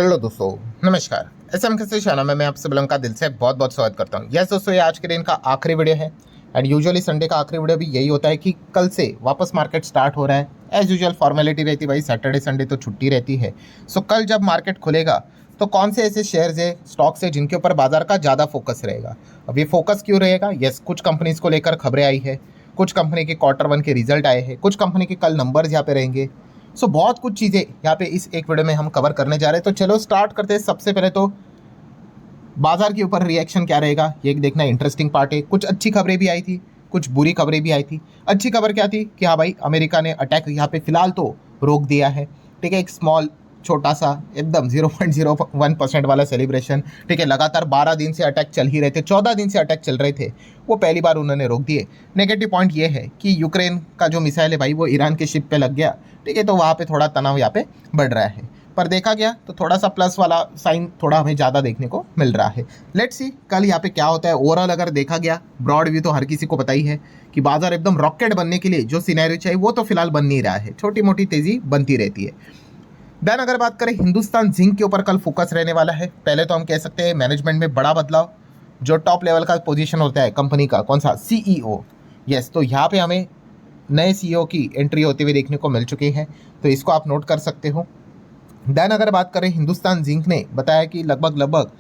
Hello दोस्तों, नमस्कार। SM के चैनल में मैं आप सभी लोगों का दिल से बहुत बहुत स्वागत करता हूं। यस दोस्तों, ये आज के दिन का आखिरी वीडियो है एंड यूजुअली संडे का आखिरी वीडियो भी यही होता है कि कल से वापस मार्केट स्टार्ट हो रहा है। एज यूजुअल फॉर्मेलिटी रहती है भाई, सैटरडे संडे तो छुट्टी रहती है। सो कल जब मार्केट खुलेगा तो कौन से ऐसे शेयर्स है, स्टॉक्स है जिनके ऊपर बाजार का ज़्यादा फोकस रहेगा। अब ये फोकस क्यों रहेगा? यस, कुछ कंपनीज को लेकर खबरें आई है, कुछ कंपनी के क्वार्टर 1 के रिजल्ट आए हैं, कुछ कंपनी के कल नंबर्स यहाँ पे रहेंगे। सो बहुत कुछ चीज़ें यहाँ पे इस एक वीडियो में हम कवर करने जा रहे हैं। तो चलो स्टार्ट करते हैं। सबसे पहले तो बाजार के ऊपर रिएक्शन क्या रहेगा ये देखना इंटरेस्टिंग पार्ट है। कुछ अच्छी खबरें भी आई थी, कुछ बुरी खबरें भी आई थी। अच्छी खबर क्या थी कि हाँ भाई, अमेरिका ने अटैक यहाँ पे फिलहाल तो रोक दिया है। ठीक है, एक स्मॉल छोटा सा एकदम 0.01% वाला सेलिब्रेशन। ठीक है, लगातार 12 दिन से अटैक चल ही रहे थे, 14 दिन से अटैक चल रहे थे, वो पहली बार उन्होंने रोक दिए। नेगेटिव पॉइंट ये है कि यूक्रेन का जो मिसाइल है भाई वो ईरान के शिप पे लग गया। ठीक है, तो वहाँ पे थोड़ा तनाव यहाँ पे बढ़ रहा है, पर देखा गया तो थोड़ा सा प्लस वाला साइन थोड़ा हमें ज़्यादा देखने को मिल रहा है। लेट्स सी कल यहाँ पे क्या होता है। ओवरऑल अगर देखा गया ब्रॉड व्यू तो हर किसी को पता ही है कि बाजार एकदम रॉकेट बनने के लिए जो सिनेरियो चाहिए वो तो फिलहाल बन नहीं रहा है, छोटी मोटी तेजी बनती रहती है। देन अगर बात करें हिंदुस्तान जिंक के ऊपर कल फोकस रहने वाला है। पहले तो हम कह सकते हैं मैनेजमेंट में बड़ा बदलाव, जो टॉप लेवल का पोजीशन होता है कंपनी का, कौन सा, सीईओ। यस, तो यहाँ पे हमें नए सीईओ की एंट्री होते हुए देखने को मिल चुकी है, तो इसको आप नोट कर सकते हो। देन अगर बात करें हिंदुस्तान जिंक ने बताया कि लगभग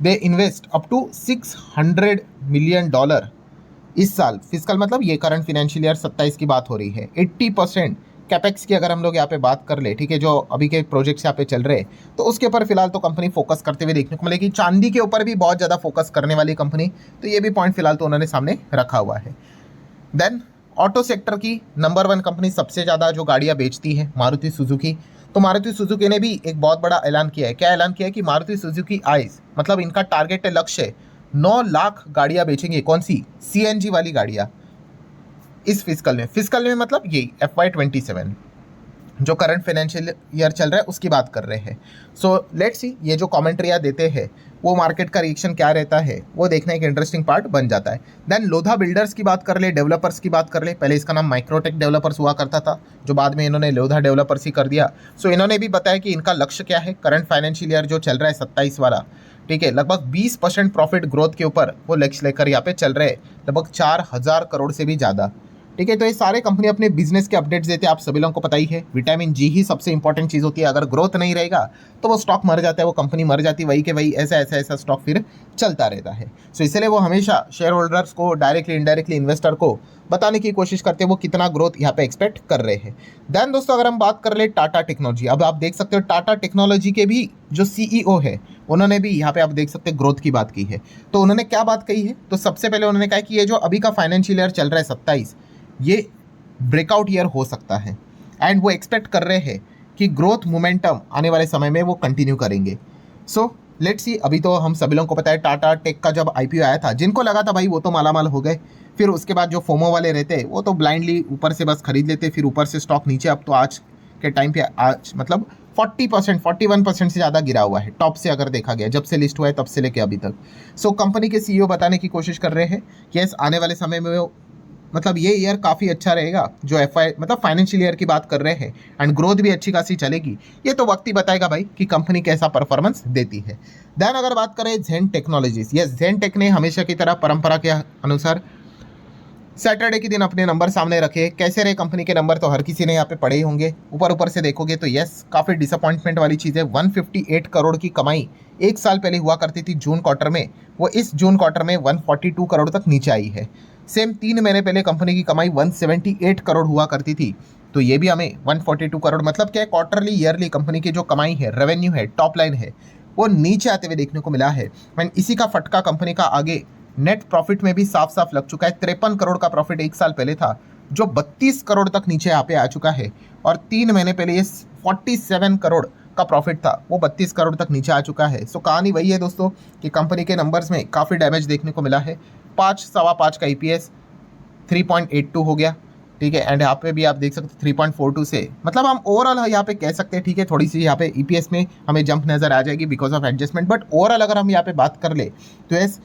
they invest up to $600 million इस साल, फिजिकल मतलब ये करंट फाइनेंशियल ईयर 27 की बात हो रही है। 80% कैपेक्स की अगर हम लोग यहाँ पे बात कर ले, ठीक है, जो अभी के प्रोजेक्ट्स यहाँ पे चल रहे हैं, तो उसके ऊपर फिलहाल तो कंपनी फोकस करते हुए देखने को मिलेगी। चांदी के ऊपर भी बहुत ज़्यादा फोकस करने वाली कंपनी, तो ये भी पॉइंट फिलहाल तो उन्होंने सामने रखा हुआ है। देन ऑटो सेक्टर की नंबर 1 कंपनी सबसे ज़्यादा जो गाड़ियाँ बेचती है, मारुति सुजुकी। तो मारुति सुजुकी ने भी एक बहुत बड़ा ऐलान किया है। क्या ऐलान किया है कि मारुति सुजुकी आइज, मतलब इनका टारगेट है, लक्ष्य है 9 लाख गाड़ियाँ बेचेंगे। कौन सी? सीएनजी वाली गाड़ियाँ इस फिजिकल में मतलब यही FY27 जो करंट फाइनेंशियल ईयर चल रहा है उसकी बात कर रहे हैं। सो लेट्स सी ये जो कमेंट्रियाँ देते हैं वो मार्केट का रिएक्शन क्या रहता है, वो देखना एक इंटरेस्टिंग पार्ट बन जाता है। देन लोधा बिल्डर्स की बात कर ले, डेवलपर्स की बात कर ले। पहले इसका नाम माइक्रोटेक डेवलपर्स हुआ करता था, जो बाद में इन्होंने लोधा डेवलपर्स ही कर दिया। सो इन्होंने भी बताया कि इनका लक्ष्य क्या है, करंट फाइनेंशियल ईयर जो चल रहा है 27 वाला, ठीक है, लगभग 20% प्रॉफिट ग्रोथ के ऊपर वो लक्ष्य लेकर यहाँ पे चल रहे हैं, लगभग 4000 करोड़ से भी ज़्यादा। ठीक है, तो ये सारे कंपनी अपने बिजनेस के अपडेट्स देते हैं, आप सभी लोगों को पता ही है। विटामिन जी ही सबसे इंपॉर्टेंट चीज़ होती है, अगर ग्रोथ नहीं रहेगा तो वो स्टॉक मर जाता है, वो कंपनी मर जाती है, वही के वही ऐसा स्टॉक फिर चलता रहता है। सो इसलिए वो हमेशा शेयर होल्डर्स को डायरेक्टली इनडायरेक्टली इन्वेस्टर को बताने की कोशिश करते हैं वो कितना ग्रोथ यहाँ पे एक्सपेक्ट कर रहे हैं। देन दोस्तों अगर हम बात कर ले टाटा टेक्नोलॉजी, अब आप देख सकते हो टाटा टेक्नोलॉजी के भी जो सीईओ है उन्होंने भी यहाँ पे आप देख सकते हैं ग्रोथ की बात की है। तो उन्होंने क्या बात कही है? तो सबसे पहले उन्होंने कहा कि ये जो अभी का फाइनेंशियल ईयर चल रहा है 27, ये ब्रेकआउट ईयर हो सकता है एंड वो एक्सपेक्ट कर रहे हैं कि ग्रोथ मोमेंटम आने वाले समय में वो कंटिन्यू करेंगे। सो लेट्स सी, अभी तो हम सभी लोगों को पता है टाटा टेक का जब आईपीओ आया था, जिनको लगा था भाई वो तो मालामाल हो गए, फिर उसके बाद जो फोमो वाले रहते वो तो ब्लाइंडली ऊपर से बस खरीद लेते, फिर ऊपर से स्टॉक नीचे, अब तो आज के टाइम पे आज मतलब 40% 41% से ज़्यादा गिरा हुआ है टॉप से, अगर देखा गया जब से लिस्ट हुआ है तब से लेके अभी तक। सो कंपनी के सीईओ बताने की कोशिश कर रहे हैं कि यस आने वाले समय में वो मतलब ये ईयर काफ़ी अच्छा रहेगा, जो मतलब फाइनेंशियल ईयर की बात कर रहे हैं, एंड ग्रोथ भी अच्छी खासी चलेगी। ये तो वक्त ही बताएगा भाई कि कंपनी कैसा परफॉर्मेंस देती है। देन अगर बात करें जेन टेक्नोलॉजीज, ये जेन टेक ने हमेशा की तरह परंपरा के अनुसार सैटरडे के दिन अपने नंबर सामने रखे। कैसे रहे कंपनी के नंबर, तो हर किसी ने यहाँ पे पढ़े ही होंगे। ऊपर से देखोगे तो यस काफ़ी डिसअपॉइंटमेंट वाली चीज़ है। 158 करोड़ की कमाई एक साल पहले हुआ करती थी जून क्वार्टर में, वो इस जून क्वार्टर में 142 करोड़ तक नीचे आई है। सेम 3 महीने पहले कंपनी की कमाई 178 करोड़ हुआ करती थी, तो ये भी हमें 142 करोड़ मतलब क्या है, क्वार्टरली ईयरली कंपनी की जो कमाई है, रेवेन्यू है, टॉप लाइन है, वो नीचे आते हुए देखने को मिला है। एंड इसी का फटका कंपनी का आगे नेट प्रॉफिट में भी साफ साफ लग चुका है। 53 करोड़ का प्रॉफिट एक साल पहले था, जो 32 करोड़ तक नीचे यहाँ पे आ चुका है, और 3 महीने पहले ये 47 करोड़ का प्रॉफिट था, वो 32 करोड़ तक नीचे आ चुका है। सो कहानी वही है दोस्तों कि कंपनी के नंबर्स में काफ़ी डैमेज देखने को मिला है। 5.5 का EPS 3.82 हो गया, ठीक है, एंड यहाँ पे भी आप देख सकते हैं 3.42 से, मतलब हम ओवरऑल यहाँ पे कह सकते हैं, ठीक है, थोड़ी सी यहाँ पे EPS में हमें जंप नज़र आ जाएगी because of adjustment, but overall अगर हम यहाँ पे बात कर ले तो यस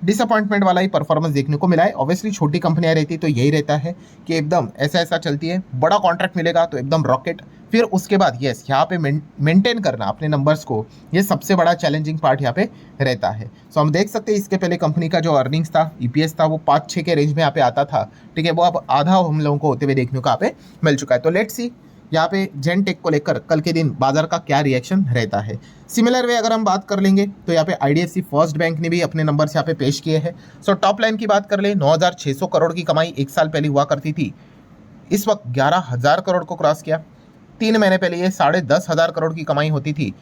डिसअपॉइंटमेंट वाला ही परफॉर्मेंस देखने को मिला है। ऑब्वियसली छोटी कंपनियां रहती तो यही रहता है कि एकदम ऐसा चलती है, बड़ा कॉन्ट्रैक्ट मिलेगा तो एकदम रॉकेट, फिर उसके बाद यस यहाँ पे मेंटेन करना अपने नंबर्स को, ये सबसे बड़ा चैलेंजिंग पार्ट यहाँ पे रहता है। सो हम देख सकते हैं इसके पहले कंपनी का जो अर्निंग्स था, ईपीएस था, वो 5-6 के रेंज में यहाँ पे आता था, ठीक है, वो अब आधा हम लोगों को होते हुए देखने को यहाँ पे मिल चुका है। तो लेट्स सी यहाँ पे जेनटेक को लेकर कल के दिन बाजार का क्या रिएक्शन रहता है। सिमिलर वे अगर हम बात कर लेंगे तो यहाँ पे आईडीएफसी फर्स्ट बैंक ने भी अपने नंबर्स यहाँ पे पेश किए हैं। सो टॉप लाइन की बात कर ले, 9,600 करोड़ की कमाई एक साल पहले हुआ करती थी, इस वक्त 11,000 करोड़ को क्रॉस किया। 3 महीने पहले ये 10,500 करोड़ की कमाई होती थी,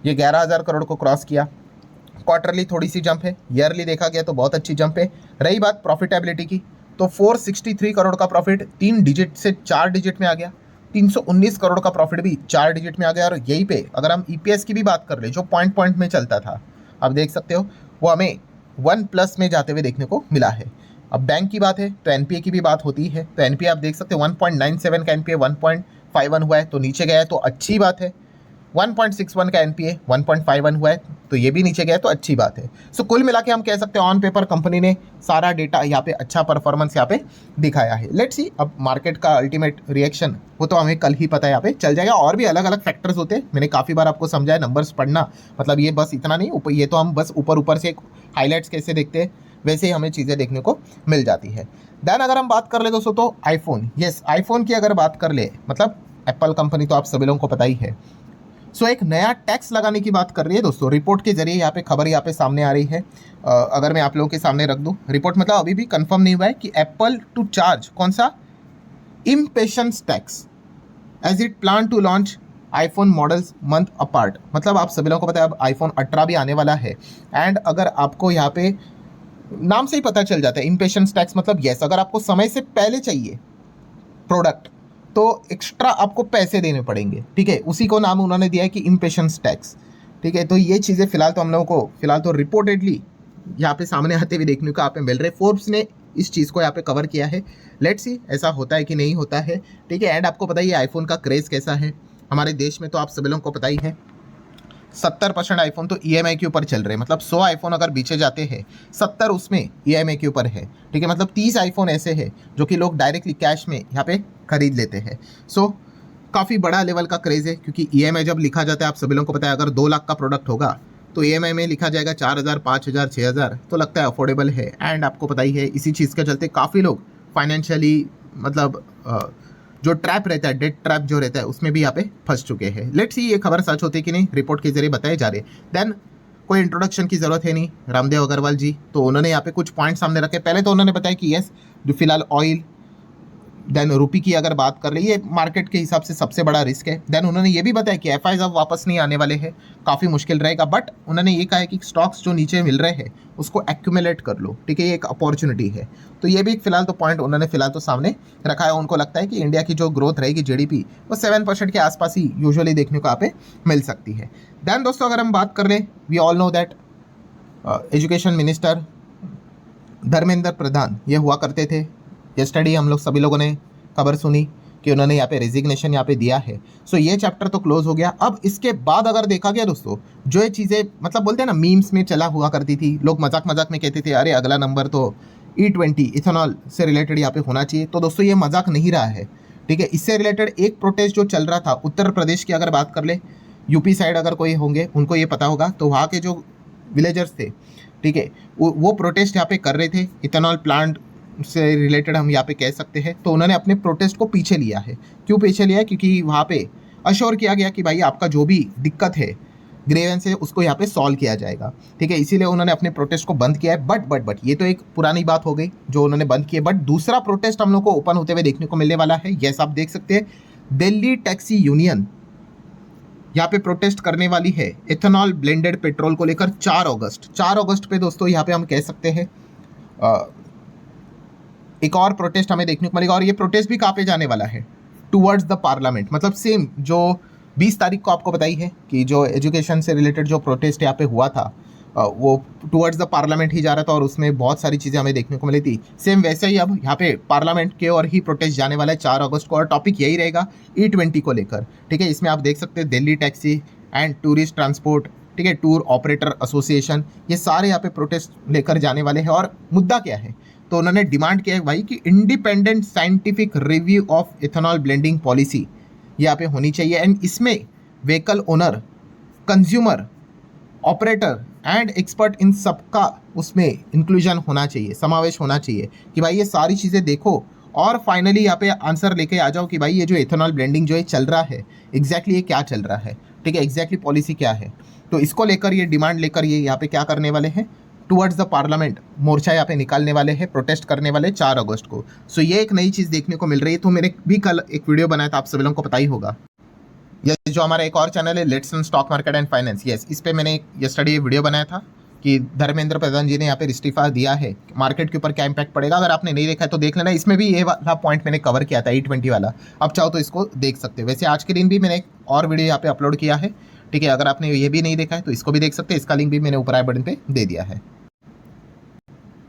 ये 11,000 करोड़ को क्रॉस किया। क्वार्टरली थोड़ी सी जंप है, ईयरली देखा गया तो बहुत अच्छी जंप है। रही बात प्रॉफिटेबिलिटी की तो 463 करोड़ का प्रॉफिट 3 डिजिट से 4 डिजिट में आ गया, 319 करोड़ का प्रॉफिट भी 4 डिजिट में आ गया। और यहीं पे अगर हम ईपीएस की भी बात कर ले जो पॉइंट में चलता था, अब देख सकते हो वो हमें 1+ में जाते हुए देखने को मिला है। अब बैंक की बात है तो एनपीए की भी बात होती है, तो एनपीए आप देख सकते हो 1.97 का एनपीए 1.51 हुआ है, तो नीचे गया है तो अच्छी बात है। 1.61 का एनपीए 1.51 हुआ है, तो ये भी नीचे गया है तो अच्छी बात है। सो कुल मिला के हम कह सकते हैं ऑन पेपर कंपनी ने सारा डेटा यहाँ पे अच्छा परफॉर्मेंस यहाँ पे दिखाया है। लेट्स सी अब मार्केट का अल्टीमेट रिएक्शन वो तो हमें कल ही पता है, यहाँ पे चल जाएगा। और भी अलग अलग फैक्टर्स होते हैं, मैंने काफ़ी बार आपको समझाया, नंबर्स पढ़ना मतलब ये बस इतना नहीं, ये तो हम बस ऊपर से हाईलाइट्स कैसे देखते हैं वैसे ही हमें चीज़ें देखने को मिल जाती है। देन अगर हम बात कर ले दोस्तों तो आईफोन, यस आईफोन की अगर बात कर ले, मतलब एप्पल कंपनी तो आप सभी लोगों को पता ही है। सो एक नया टैक्स लगाने की बात कर रही है दोस्तों, रिपोर्ट के जरिए यहाँ पे खबर यहाँ पे सामने आ रही है। अगर मैं आप लोगों के सामने रख दूं रिपोर्ट, मतलब अभी भी कंफर्म नहीं हुआ है कि एप्पल टू चार्ज कौन सा इम्पेशंस tax as it plan to launch iPhone models month apart. मतलब आप सभी लोगों को पता है अब आईफोन 18 भी आने वाला है, एंड अगर आपको यहाँ पे नाम से ही पता चल जाता है इम्पेशंस टैक्स, मतलब यस अगर आपको समय से पहले चाहिए प्रोडक्ट तो एक्स्ट्रा आपको पैसे देने पड़ेंगे, ठीक है, उसी को नाम उन्होंने दिया है कि इम्पेशंस टैक्स, ठीक है। तो ये चीज़ें फिलहाल तो हम लोगों को फिलहाल तो रिपोर्टेडली यहाँ पे सामने आते हुए देखने को यहाँ पे मिल रहे। फोर्ब्स ने इस चीज़ को यहाँ पे कवर किया है। लेट्स सी ऐसा होता है कि नहीं होता है, ठीक है। एंड आपको पता ही है आईफोन का क्रेज़ कैसा है हमारे देश में, तो आप सभी लोगों को पता ही है 70% आईफोन तो ईएमआई के ऊपर चल रहे हैं। मतलब 100 आईफोन अगर बेचे जाते हैं 70 उसमें ईएमआई के ऊपर है, ठीक है। मतलब 30 आईफोन ऐसे हैं जो कि लोग डायरेक्टली कैश में यहाँ पे खरीद लेते हैं। सो काफ़ी बड़ा लेवल का क्रेज़ है, क्योंकि ईएमआई जब लिखा जाता है आप सभी लोगों को पता है अगर 2 लाख का प्रोडक्ट होगा तो ईएमआई में लिखा जाएगा 4,000, 5,000, 6,000, तो लगता है अफोर्डेबल है। एंड आपको पता ही है इसी चीज़ के चलते काफ़ी लोग फाइनेंशियली मतलब जो ट्रैप रहता है, डेट ट्रैप जो रहता है उसमें भी यहाँ पे फंस चुके हैं। लेट्स सी ये खबर सच होती है कि नहीं, रिपोर्ट के जरिए बताए जा रहे। देन कोई इंट्रोडक्शन की ज़रूरत है नहीं, रामदेव अग्रवाल जी तो उन्होंने यहाँ पे कुछ पॉइंट सामने रखे। पहले तो उन्होंने बताया कि यस जो फिलहाल ऑयल, देन रुपी की अगर बात कर ले ये मार्केट के हिसाब से सबसे बड़ा रिस्क है। देन उन्होंने ये भी बताया कि एफआईज अब वापस नहीं आने वाले हैं, काफ़ी मुश्किल रहेगा, बट उन्होंने ये कहा है कि स्टॉक्स जो नीचे मिल रहे हैं उसको एक्यूमुलेट कर लो, ठीक है, ये एक अपॉर्चुनिटी है। तो ये भी एक फिलहाल तो पॉइंट उन्होंने फिलहाल तो सामने रखा है। उनको लगता है कि इंडिया की जो ग्रोथ रहेगी जीडीपी वो 7% के आसपास ही यूजुअली देखने को यहाँ पे मिल सकती है। देन दोस्तों अगर हम बात कर लें, we all know that education minister Dharmendra Pradhan ये हुआ करते थे। यस्टरडे हम लोग सभी लोगों ने खबर सुनी कि उन्होंने यहाँ पे रेजिग्नेशन यहाँ पे दिया है। सो ये चैप्टर तो क्लोज हो गया। अब इसके बाद अगर देखा गया दोस्तों, जो ये चीज़ें मतलब बोलते हैं ना मीम्स में चला हुआ करती थी, लोग मजाक मजाक में कहते थे अरे अगला नंबर तो E20 इथेनॉल से रिलेटेड यहाँ पे होना चाहिए। तो दोस्तों ये मजाक नहीं रहा है, ठीक है। इससे रिलेटेड एक प्रोटेस्ट जो चल रहा था उत्तर प्रदेश की अगर बात कर ले, यूपी साइड अगर कोई होंगे उनको ये पता होगा, तो वहाँ के जो विलेजर्स थे, ठीक है, वो प्रोटेस्ट यहाँ पे कर रहे थे इथेनॉल प्लांट से रिलेटेड हम यहाँ पे कह सकते हैं। तो उन्होंने अपने प्रोटेस्ट को पीछे लिया है। क्यों पीछे लिया है? क्योंकि वहाँ पे अश्योर किया गया कि भाई आपका जो भी दिक्कत है, ग्रेवेंस है, उसको यहाँ पे सॉल्व किया जाएगा, ठीक है। इसीलिए उन्होंने अपने प्रोटेस्ट को बंद किया है। बट ये तो एक पुरानी बात हो गई जो उन्होंने बंद की है। बट दूसरा प्रोटेस्ट हम लोग को ओपन होते हुए देखने को मिलने वाला है। यस आप देख सकते हैं दिल्ली टैक्सी यूनियन यहाँ पे प्रोटेस्ट करने वाली है इथेनॉल ब्लेंडेड पेट्रोल को लेकर 4 अगस्त पे दोस्तों यहाँ पे हम कह सकते हैं एक और प्रोटेस्ट हमें देखने को मिलेगा। और ये प्रोटेस्ट भी कहाँ पे जाने वाला है? Towards the parliament. मतलब सेम जो 20 तारीख को आपको बताई है कि जो एजुकेशन से रिलेटेड जो प्रोटेस्ट यहाँ पे हुआ था वो टुवर्ड्स द पार्लियामेंट ही जा रहा था और उसमें बहुत सारी चीज़ें हमें देखने को मिली थी। सेम वैसे ही अब यहाँ पे पार्लियामेंट के और ही प्रोटेस्ट जाने वाला है 4 अगस्त को, और टॉपिक यही रहेगा E20 को लेकर, ठीक है। इसमें आप देख सकते हैं Delhi taxi and tourist transport, ठीक है, टूर ऑपरेटर एसोसिएशन, ये सारे यहाँ पे प्रोटेस्ट लेकर जाने वाले हैं। और मुद्दा क्या है? तो उन्होंने डिमांड किया है भाई कि independent scientific review of ethanol blending policy यहाँ पे होनी चाहिए। एंड इसमें vehicle owner, consumer, operator and expert, इन सबका उसमें इंक्लूजन होना चाहिए, समावेश होना चाहिए कि भाई ये सारी चीज़ें देखो और फाइनली यहाँ पे आंसर लेके आ जाओ कि भाई ये जो एथेनॉल ब्लेंडिंग जो है चल रहा है, एग्जैक्टली ये क्या चल रहा है, ठीक है, एग्जैक्टली पॉलिसी क्या है। तो इसको लेकर ये डिमांड लेकर ये यहाँ पे क्या करने वाले हैं, टुवर्ड्स द पार्लियामेंट मोर्चा यहाँ पे निकालने वाले हैं, प्रोटेस्ट करने वाले 4 अगस्त को। सो ये एक नई चीज़ देखने को मिल रही है। तो मैंने भी कल एक वीडियो बनाया था, आप सभी लोगों को पता ही होगा। यस, जो हमारा एक और चैनल है let's learn stock market and finance, yes, इस पे मैंने यस्टरडे वीडियो बनाया था कि धर्मेंद्र प्रधान जी ने यहाँ पे इस्तीफा दिया है, मार्केट के ऊपर क्या इंपैक्ट पड़ेगा। अगर आपने नहीं देखा है तो देख लेना, इसमें भी ये वाला पॉइंट मैंने कवर किया था, E20 वाला। अब चाहो तो इसको देख सकते हो। वैसे आज के दिन भी मैंने एक और वीडियो यहाँ पे अपलोड किया है, ठीक है, अगर आपने ये भी नहीं देखा है तो इसको भी देख सकते हैं, इसका लिंक भी मैंने ऊपर आई बटन पे दे दिया है।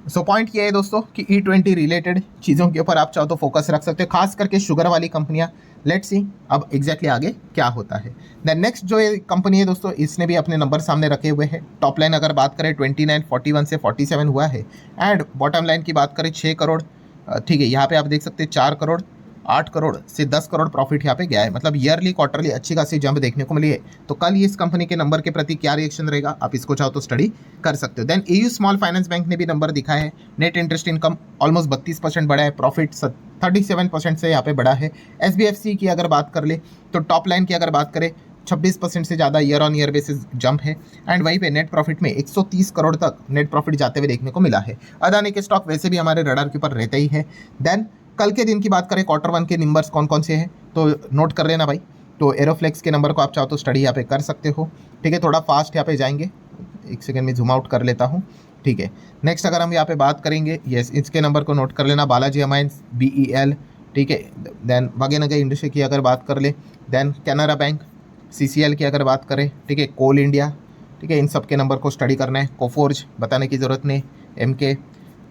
सो पॉइंट ये है दोस्तों कि E20 रिलेटेड चीज़ों के ऊपर आप चाहो तो फोकस रख सकते हो, खास करके शुगर वाली कंपनियां। लेट्स सी अब एग्जैक्टली आगे क्या होता है। देन नेक्स्ट जो कंपनी है दोस्तों, इसने भी अपने नंबर सामने रखे हुए हैं। टॉप लाइन अगर बात करें 2941 से 47 हुआ है, एंड बॉटम लाइन की बात करें 6 करोड़, ठीक है, यहाँ पे आप देख सकते हैं 4 करोड़, 8 करोड़ से 10 करोड़ प्रॉफिट यहाँ पे गया है। मतलब ईयरली क्वार्टरली अच्छी खासी जंप देखने को मिली है। तो कल इस कंपनी के नंबर के प्रति क्या रिएक्शन रहेगा, आप इसको चाहो तो स्टडी कर सकते हो। Then AU small finance bank ने भी नंबर दिखाया है। नेट इंटरेस्ट इनकम ऑलमोस्ट 32% बढ़ा है, प्रॉफिट 37% से यहाँ पे बढ़ा है। SBFC की अगर बात कर ले तो टॉप लाइन की अगर बात करें 26% से ज़्यादा year on year basis jump है। एंड वहीं पे नेट प्रॉफिट में 130 करोड़ तक नेट प्रॉफिट जाते हुए देखने को मिला है। अदानी के स्टॉक वैसे भी हमारे रडार के ऊपर रहते ही है। देन कल के दिन की बात करें Q1 के नंबर्स कौन कौन से हैं तो नोट कर लेना भाई। तो एरोफ्लेक्स के नंबर को आप चाहो तो स्टडी यहाँ पे कर सकते हो, ठीक है, थोड़ा फास्ट यहाँ पे जाएंगे, एक सेकंड में जूम आउट कर लेता हूँ, ठीक है। नेक्स्ट अगर हम यहाँ पे बात करेंगे, यस, इसके नंबर को नोट कर लेना, बालाजी अमाइंस, BEL, ठीक है। देन भाग्यनगर इंडस्ट्री की अगर बात कर ले, देन कैनरा बैंक, CCL की अगर बात करें, ठीक है, कोल इंडिया, ठीक है, इन सब के नंबर को स्टडी करना है। कोफोर्ज बताने की ज़रूरत नहीं, MK।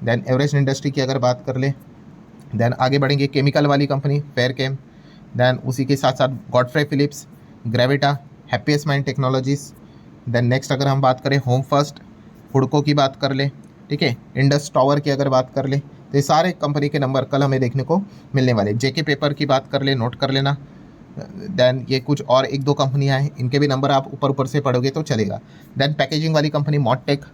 देन एवरेस्ट इंडस्ट्री की अगर बात कर ले, देन आगे बढ़ेंगे केमिकल वाली कंपनी फेयरकेम, देन उसी के साथ साथ Godfrey Phillips, Gravita, happiest mind technologies. Then next अगर हम बात करें होम फर्स्ट, हुडको की बात कर ले, ठीक है, इंडस टावर की अगर बात कर ले, तो ये सारे कंपनी के नंबर कल हमें देखने को मिलने वाले। JK पेपर की बात कर ले, नोट कर लेना। देन ये कुछ और एक दो कंपनियां हैं, इनके भी नंबर आप ऊपर ऊपर से पढ़ोगे तो चलेगा। देन पैकेजिंग वाली कंपनी मॉडटेक,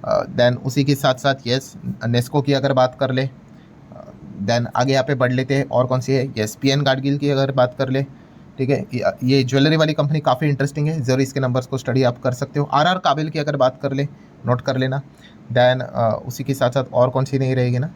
देन उसी के साथ साथ यस नेस्को की अगर बात कर ले। देन आगे यहाँ पे बढ़ लेते हैं, और कौन सी है, यस PN गाडगिल की अगर बात कर ले, ठीक है, ये ज्वेलरी वाली कंपनी काफ़ी इंटरेस्टिंग है, ज़रूर इसके नंबर्स को स्टडी आप कर सकते हो। RR काबिल की अगर बात कर ले, नोट कर लेना। देन उसी के साथ साथ और कौन सी नहीं रहेगी ना,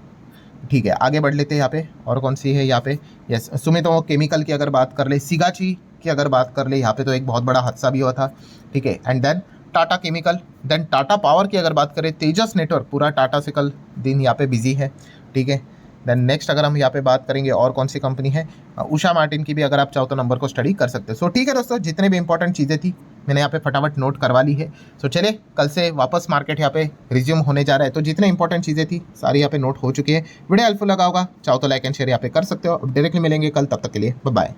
ठीक है, आगे बढ़ लेते हैं यहाँ पे, और कौन सी है यहाँ पे, यस सुमितोमो केमिकल की अगर बात कर ले, सिगाची की अगर बात कर ले, यहाँ पे तो एक बहुत बड़ा हादसा भी हुआ था, ठीक है। And then Tata chemical, then Tata power की अगर बात करें, तेजस नेटवर्क, पूरा टाटा से कल दिन यहाँ पे बिजी है, ठीक है। देन नेक्स्ट अगर हम यहाँ पे बात करेंगे और कौन सी कंपनी है, उषा मार्टिन की भी अगर आप चाहो तो नंबर को स्टडी कर सकते हो। सो ठीक है दोस्तों, जितने भी इंपॉर्टेंट चीज़ें थी मैंने यहाँ पे फटाफट नोट करवा ली है। सो चले, कल से वापस मार्केट यहाँ पे रिज्यूम होने जा रहा है, तो जितने इंपॉर्टेंट चीज़ें थी सारी यहाँ पे नोट हो चुकी है। वीडियो हेल्पफुल लगा होगा, चाहो तो लाइक एंड शेयर यहाँ पे कर सकते हो। डायरेक्टली मिलेंगे कल, तब तक के लिए बाय बाय।